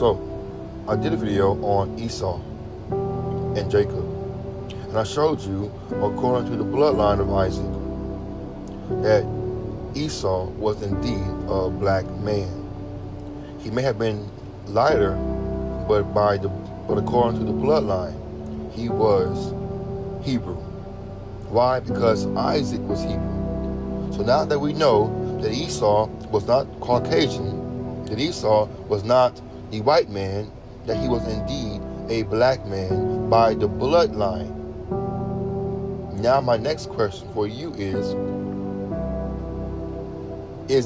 So, I did a video on Esau and Jacob, and I showed you, according to the bloodline of Isaac, that Esau was indeed a black man. He may have been lighter, but according to the bloodline, he was Hebrew. Why? Because Isaac was Hebrew. So now that we know that Esau was not Caucasian, that Esau was not the white man, that he was indeed a black man by the bloodline. Now my next question for you is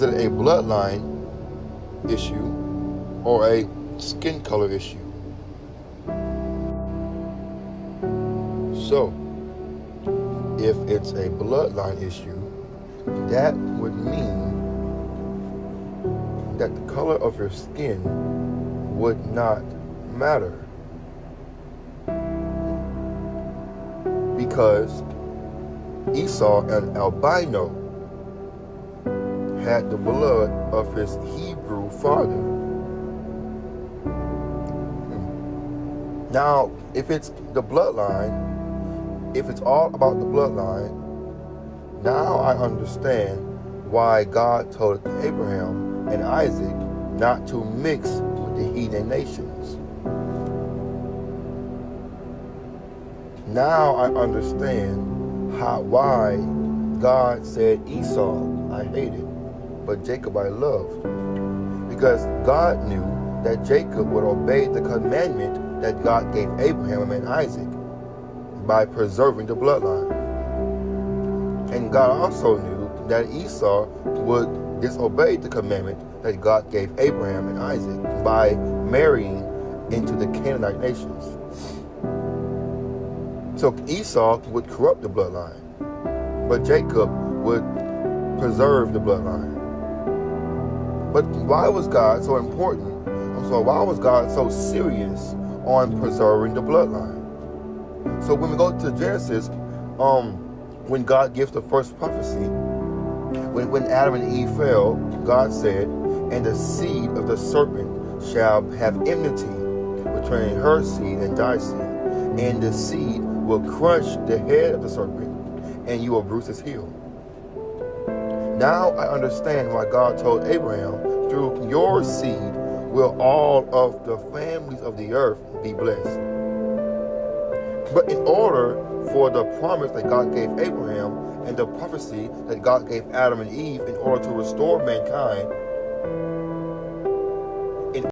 it a bloodline issue or a skin color issue? So, if it's a bloodline issue, that would mean that the color of your skin would not matter, because Esau, an albino, had the blood of his Hebrew father. Now, if it's the bloodline, if it's all about the bloodline, now I understand why God told Abraham and Isaac not to mix with the heathen nations. Now I understand why God said Esau I hated, but Jacob I loved. Because God knew that Jacob would obey the commandment that God gave Abraham and Isaac by preserving the bloodline. And God also knew that Esau would disobey the commandment that God gave Abraham and Isaac by marrying into the Canaanite nations. So Esau would corrupt the bloodline, but Jacob would preserve the bloodline. But why was God so important? Why was God so serious on preserving the bloodline? So when we go to Genesis, when God gives the first prophecy, when Adam and Eve fell, God said, "And the seed of the serpent shall have enmity between her seed and thy seed, and the seed will crush the head of the serpent, and you will bruise his heel." Now I understand why God told Abraham, "Through your seed will all of the families of the earth be blessed." But in order for the promise that God gave Abraham and the prophecy that God gave Adam and Eve in order to restore mankind